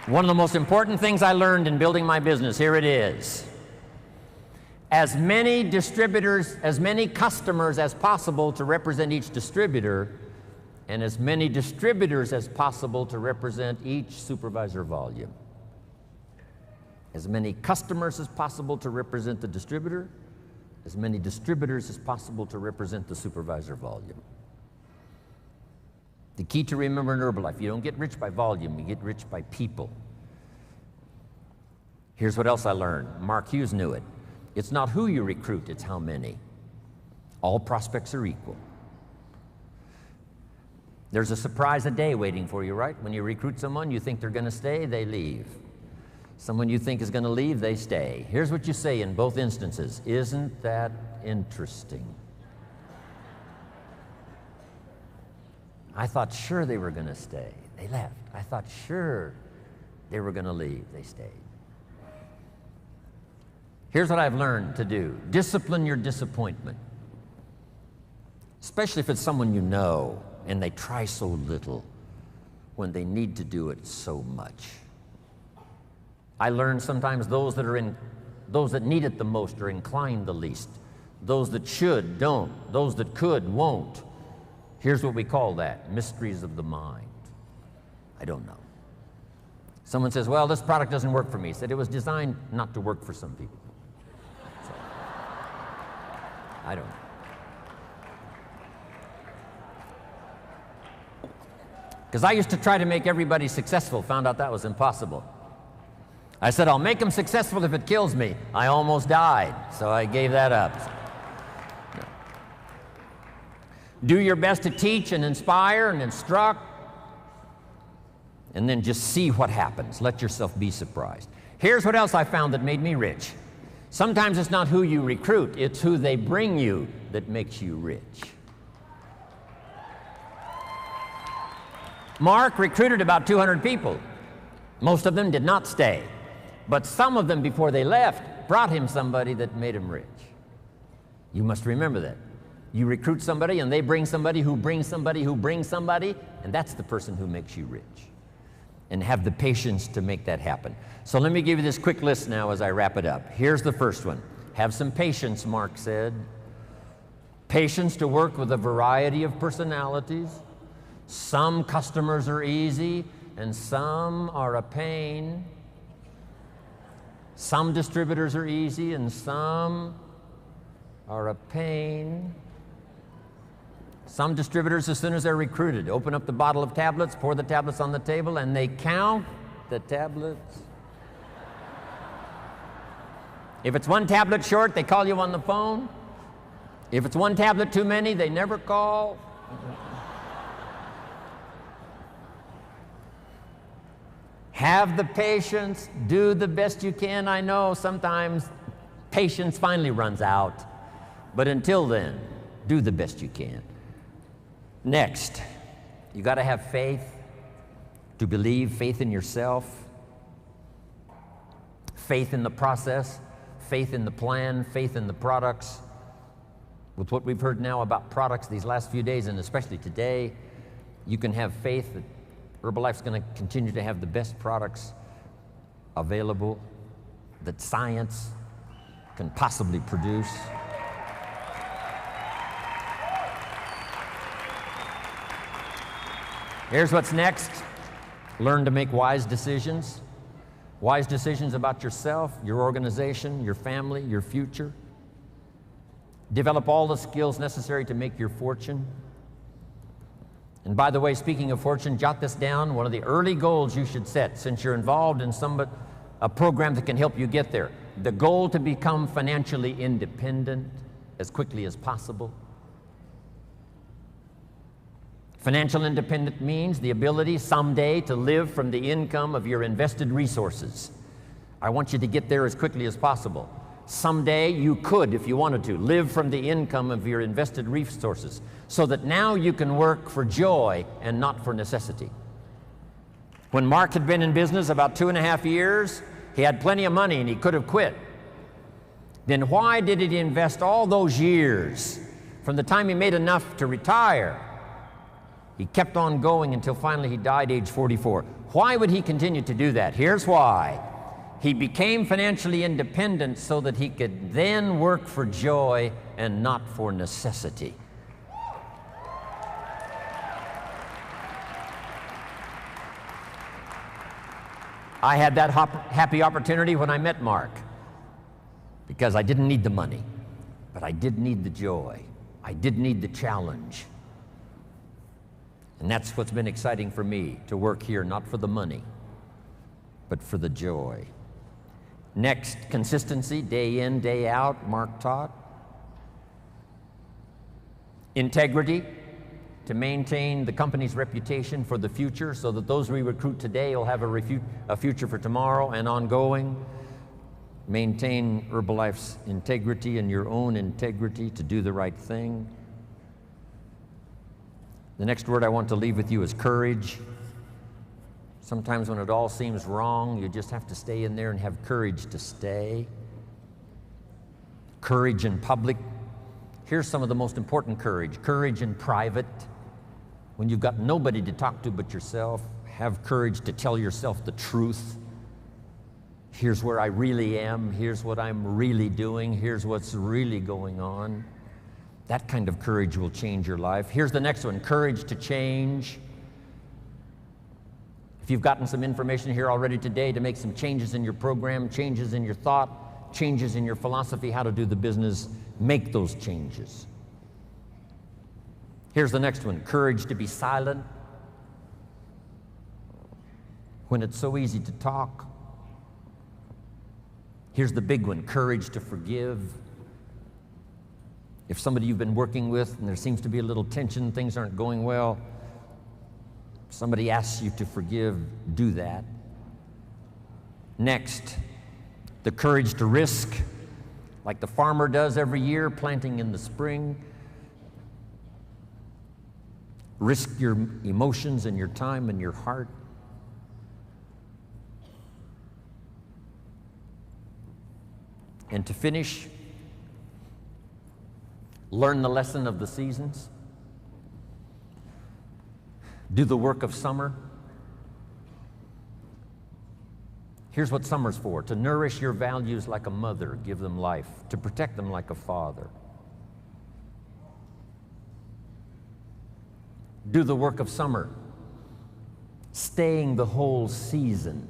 One of the most important things I learned in building my business, here it is. As many distributors, as many customers as possible to represent each distributor, and as many distributors as possible to represent each supervisor volume. As many customers as possible to represent the distributor, as many distributors as possible to represent the supervisor volume. The key to remember in Herbalife, you don't get rich by volume, you get rich by people. Here's what else I learned. Mark Hughes knew it. It's not who you recruit, it's how many. All prospects are equal. There's a surprise a day waiting for you, right? When you recruit someone, you think they're going to stay, they leave. Someone you think is going to leave, they stay. Here's what you say in both instances. Isn't that interesting? I thought sure they were going to stay. They left. I thought sure they were going to leave. They stayed. Here's what I've learned to do. Discipline your disappointment. Especially if it's someone you know and they try so little when they need to do it so much. I learned sometimes those that need it the most are inclined the least. Those that should, don't. Those that could, won't. Here's what we call that, mysteries of the mind. I don't know. Someone says, well, this product doesn't work for me. I said, it was designed not to work for some people. So, I don't know. Because I used to try to make everybody successful, found out that was impossible. I said, I'll make them successful if it kills me. I almost died, so I gave that up. Do your best to teach and inspire and instruct, and then just see what happens. Let yourself be surprised. Here's what else I found that made me rich. Sometimes it's not who you recruit, it's who they bring you that makes you rich. Mark recruited about 200 people. Most of them did not stay, but some of them before they left brought him somebody that made him rich. You must remember that. You recruit somebody and they bring somebody who brings somebody who brings somebody, and that's the person who makes you rich. And have the patience to make that happen. So let me give you this quick list now as I wrap it up. Here's the first one. Have some patience, Mark said. Patience to work with a variety of personalities. Some customers are easy and some are a pain. Some distributors are easy and some are a pain. Some distributors, as soon as they're recruited, open up the bottle of tablets, pour the tablets on the table, and they count the tablets. If it's one tablet short, they call you on the phone. If it's one tablet too many, they never call. Have the patience, do the best you can. I know sometimes patience finally runs out, but until then, do the best you can. Next, you got to have faith to believe, faith in yourself, faith in the process, faith in the plan, faith in the products. With what we've heard now about products these last few days, and especially today, you can have faith that Herbalife's going to continue to have the best products available that science can possibly produce. Here's what's next. Learn to make wise decisions. Wise decisions about yourself, your organization, your family, your future. Develop all the skills necessary to make your fortune. And by the way, speaking of fortune, jot this down. One of the early goals you should set, since you're involved in a program that can help you get there. The goal to become financially independent as quickly as possible. Financial independence means the ability someday to live from the income of your invested resources. I want you to get there as quickly as possible. Someday you could, if you wanted to, live from the income of your invested resources so that now you can work for joy and not for necessity. When Mark had been in business about 2.5 years, he had plenty of money and he could have quit. Then why did he invest all those years from the time he made enough to retire He kept on going until finally he died age 44. Why would he continue to do that? Here's why. He became financially independent so that he could then work for joy and not for necessity. I had that happy opportunity when I met Mark, because I didn't need the money, but I did need the joy. I did need the challenge. And that's what's been exciting for me, to work here, not for the money, but for the joy. Next, consistency, day in, day out, Mark taught. Integrity, to maintain the company's reputation for the future so that those we recruit today will have a future for tomorrow and ongoing. Maintain Herbalife's integrity and your own integrity to do the right thing. The next word I want to leave with you is courage. Sometimes when it all seems wrong, you just have to stay in there and have courage to stay. Courage in public. Here's some of the most important courage. Courage in private. When you've got nobody to talk to but yourself, have courage to tell yourself the truth. Here's where I really am. Here's what I'm really doing. Here's what's really going on. That kind of courage will change your life. Here's the next one, courage to change. If you've gotten some information here already today to make some changes in your program, changes in your thought, changes in your philosophy, how to do the business, make those changes. Here's the next one, courage to be silent when it's so easy to talk. Here's the big one, courage to forgive. If somebody you've been working with and there seems to be a little tension, things aren't going well, somebody asks you to forgive, do that. Next, the courage to risk, like the farmer does every year, planting in the spring. Risk your emotions and your time and your heart. And to finish, learn the lesson of the seasons. Do the work of summer. Here's what summer's for: to nourish your values like a mother, give them life, to protect them like a father. Do the work of summer, staying the whole season.